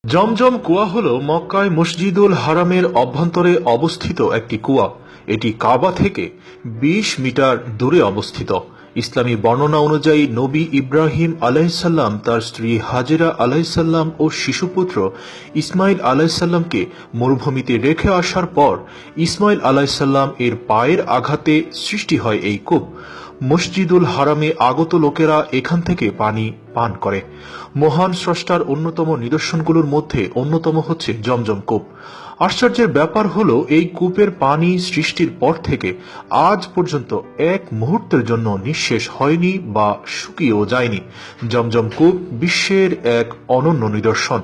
জমজম কুয়া হল মক্কায় মসজিদুল হারামের অভ্যন্তরে অবস্থিত একটি কুয়া। এটি কাবা থেকে ২০ মিটার দূরে অবস্থিত। ইসলামী বর্ণনা অনুযায়ী নবী ইব্রাহিম আলাইহিসসালাম তার স্ত্রী হাজেরা আলাইহিসসালাম ও শিশুপুত্র ইসমাইল আলাইহিসসালামকে মরুভূমিতে রেখে আসার পর ইসমাইল আলাইহিসসালাম এর পায়ের আঘাতে সৃষ্টি হয় এই কূপ। মসজিদুল হারামে আগত লোকেরা এখান থেকে পানি পান করে। মহান স্রষ্টার অন্যতম নিদর্শনগুলোর মধ্যে অন্যতম হচ্ছে জমজম কূপ। আশ্চর্যের ব্যাপার হলো এই কূপের পানি সৃষ্টির পর থেকে আজ পর্যন্ত এক মুহূর্তের জন্য নিঃশেষ হয়নি বা শুকিয়েও যায়নি। জমজম কূপ বিশ্বের এক অনন্য নিদর্শন।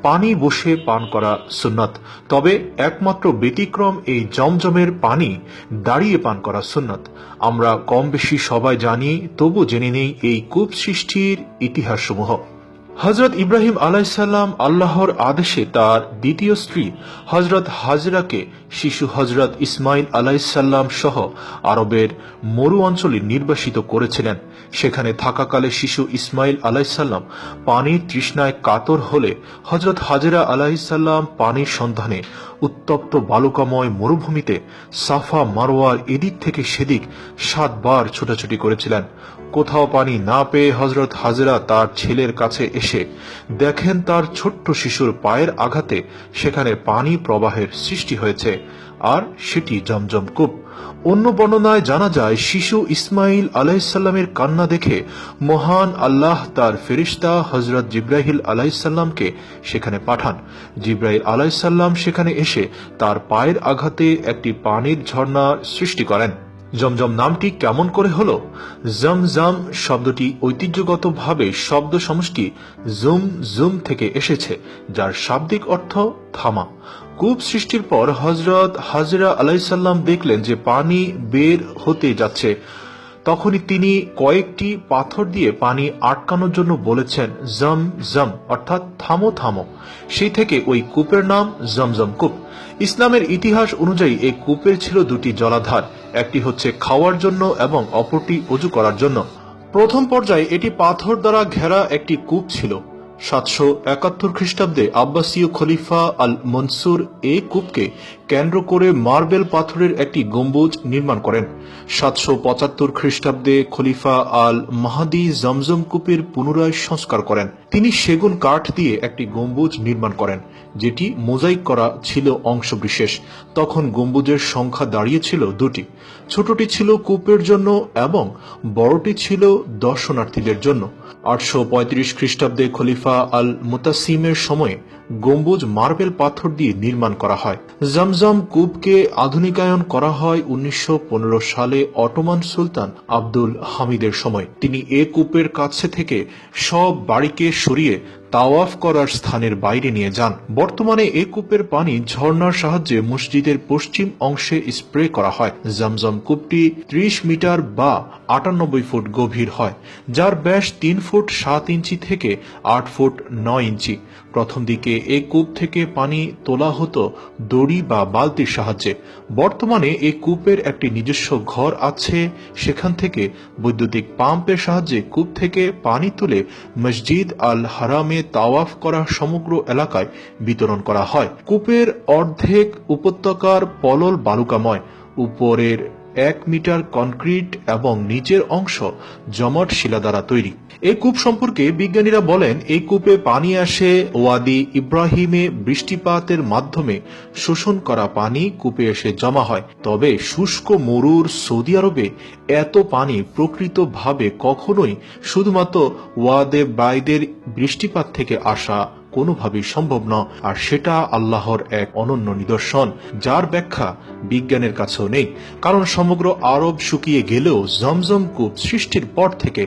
পানি বসে পান করা সুন্নাত, তবে একমাত্র ব্যতিক্রম এই জমজমের পানি দাঁড়িয়ে পান করা সুন্নাত। আমরা কম বেশি সবাই জানি, তবু জেনে নেই এই কূপ সৃষ্টির ইতিহাসসমূহ। হযরত ইব্রাহিম আলাইহিসসালাম আল্লাহর আদেশে তার দ্বিতীয় স্ত্রী হযরত হাজরাকে শিশু হযরত ইসমাইল আলাইহিসসালাম সহ আরবের মরু অঞ্চলে নির্বাসিত করেছিলেন। সেখানে থাকাকালে শিশু ইসমাইল আলাইহিসসালাম পানির তৃষ্ণায় কাতর হলে হযরত হাজরা আলাইহিসসালাম পানির সন্ধানে উত্তপ্ত বালুকাময় মরুভূমিতে সাফা মারওয়ার এদিক থেকে সেদিক ৭ বার ছোটাছুটি করেছিলেন। কোথাও পানি না পেয়ে হযরত হাজরা তার ছেলের কাছে এসে দেখেন তার ছোট্ট শিশুর পায়ের আঘাতে সেখানে পানি প্রবাহের সৃষ্টি হয়েছে, আর সেটি জমজম কূপ। অন্য বর্ণনায় জানা যায় শিশু ইসমাইল আলাইহিসসালামের কান্না দেখে মহান আল্লাহ তার ফেরেশতা হযরত জিবরাইল আলাইহিসসালামকে সেখানে পাঠান। জিবরাইল আলাইহিসসালাম সেখানে এসে তার পায়ের আঘাতে একটি পানির ঝর্ণা সৃষ্টি করেন। জমজম নামটি কেমন করে হলো? জমজম শব্দটি ঐতিহ্যগতভাবে শব্দ সমষ্টি জুম জুম থেকে এসেছে, যার শাব্দিক অর্থ থামা। কূপ সৃষ্টির পর হযরত হাজরা আলাইহিসসালাম দেখলেন যে পানি বের হতে যাচ্ছে। তখনই তিনি কয়েকটি পাথর দিয়ে পানি আটকানোর জন্য বলেছেন জম জম, অর্থাৎ থামো থামো। সেই থেকে ওই কূপের নাম জমজম কূপ। ইসলামের ইতিহাস অনুযায়ী এই কূপের ছিল দুটি জলাধার, একটি হচ্ছে খাওয়ার জন্য এবং অপরটি ওযু করার জন্য। প্রথম পর্যায়ে এটি পাথর দ্বারা ঘেরা একটি কূপ ছিল। ৭৭১ খ্রিস্টাব্দে আব্বাসীয় খলিফা আল মনসুর এই কূপকে কেন্দ্র করে মার্বেল পাথরের একটি গম্বুজ নির্মাণ করেন। ৭৭৫ খ্রিস্টাব্দে খলিফা আল মাহদী জমজম কূপের পুনরায় সংস্কার করেন। তিনি সেগুন কাঠ দিয়ে একটি গম্বুজ নির্মাণ করেন, যেটি মোজাইক করা ছিল অংশবিশেষ। তখন গম্বুজের সংখ্যা দাঁড়িয়েছিল ২টি। ছোটটি ছিল কূপের জন্য এবং বড়টি ছিল দর্শনার্থীদের জন্য। ৮৩৫ খ্রিস্টাব্দে খলিফা আল মুতাসিমের সময়ে গম্বুজ মার্বেল পাথর দিয়ে নির্মাণ করা হয়। জমজম কূপকে আধুনিকায়ন করা হয় ১৯১৫ সালে অটোমান সুলতান আব্দুল হামিদের সময়। তিনি এ কূপের কাছে থেকে সব বাড়িকে সরিয়ে তাওয়াফ করার স্থানের বাইরে নিয়ে যান। বর্তমানে এ কূপের পানি ঝর্ণার সাহায্যে মসজিদের পশ্চিম অংশে স্প্রে করা হয়। জমজম কূপটি ৩০ মিটার বা ৯৮ ফুট গভীর হয়, যার ব্যাস ৩ ফুট ৭ ইঞ্চি থেকে ৮ ফুট ৯ ইঞ্চি। প্রথম দিকে এই কূপ থেকে পানি তোলা হতো দড়ি বা বালতির সাহায্যে। বর্তমানে এই কূপের একটি নিজস্ব ঘর আছে, সেখান থেকে বৈদ্যুতিক পাম্পের সাহায্যে কূপ থেকে পানি তুলে মসজিদ আল হারামে তাওয়াফ করা সমগ্র এলাকায় বিতরণ করা হয়। কূপের অর্ধেক উপত্যকার পলল বালুকাময়, উপরের ১ মিটার কনক্রিট এবং নিচের অংশ জমাট শিলা দ্বারা তৈরি। এই কূপ সম্পর্কে বিজ্ঞানীরা বলেন, এই কূপে পানি আসে ওয়াদি ইব্রাহিমে বৃষ্টিপাতের মাধ্যমে শোষণ করা পানি কূপে এসে জমা হয়। তবে শুষ্ক মরুর সৌদি আরবে এত পানি প্রকৃতভাবে কখনোই শুধুমাত্র ওয়াদে বাইদের বৃষ্টিপাত থেকে আসা কোনোভাবেই সম্ভব নয়, আর সেটা আল্লাহর এক অনন্য নিদর্শন, যার ব্যাখ্যা বিজ্ঞানের কাছেও নেই। কারণ সমগ্র আরব শুকিয়ে গেলেও জমজম কূপ সৃষ্টির পর থেকে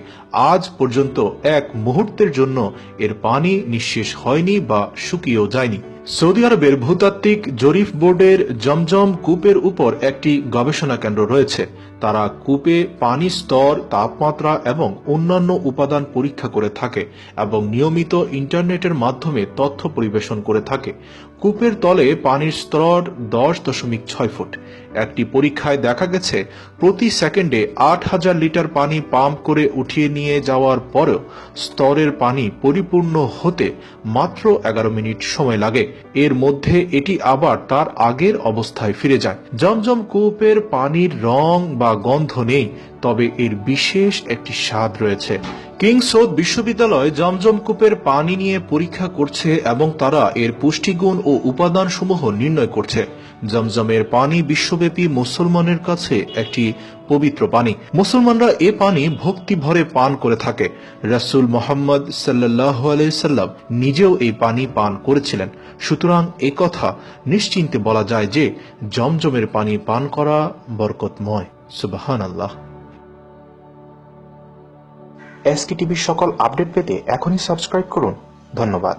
আজ পর্যন্ত এক মুহূর্তের জন্য এর পানি নিঃশেষ হয়নি বা শুকিয়েও যায়নি। সৌদি আরবের ভূতাত্ত্বিক জরিপ বোর্ডের জমজম কূপের উপর একটি গবেষণা কেন্দ্র রয়েছে। তারা কূপে পানির স্তর, তাপমাত্রা এবং অন্যান্য উপাদান পরীক্ষা করে থাকে এবং নিয়মিত ইন্টারনেটের মাধ্যমে তথ্য পরিবেশন করে থাকে। কূপের তলে পানির স্তর 10.6 ফুট। একটি পরীক্ষায় দেখা গেছে প্রতি সেকেন্ডে 8,000 লিটার পানি পাম্প করে উঠিয়ে নিয়ে যাওয়ার পরেও স্তরের পানি পরিপূর্ণ হতে মাত্র 11 মিনিট সময় লাগে। এর মধ্যে এটি আবার তার আগের অবস্থায় ফিরে যায়। জমজম কূপের পানির রং বা গন্ধ নেই, তবে এর বিশেষ একটি স্বাদ রয়েছে। কিংস সৌদ বিশ্ববিদ্যালয় জমজম কূপের পানি নিয়ে পরীক্ষা করছে এবং তারা এর পুষ্টিগুণ ও উপাদানসমূহ নির্ণয় করছে। জমজমের পানি বিশ্বব্যাপী মুসলমানের কাছে একটি পবিত্র পানি। মুসলমানরা এ পানি ভক্তি ভরে পান করে থাকে। রাসূল মুহাম্মদ সাল্লাল্লাহু আলাইহি সাল্লাম নিজেও এই পানি পান করেছিলেন। সুতরাং এ কথা নিশ্চিন্তে বলা যায় যে জমজমের পানি পান করা বরকতময়। সুবহানাল্লাহ। এসকে টিভির সকল আপডেট পেতে এখনই সাবস্ক্রাইব করুন। ধন্যবাদ।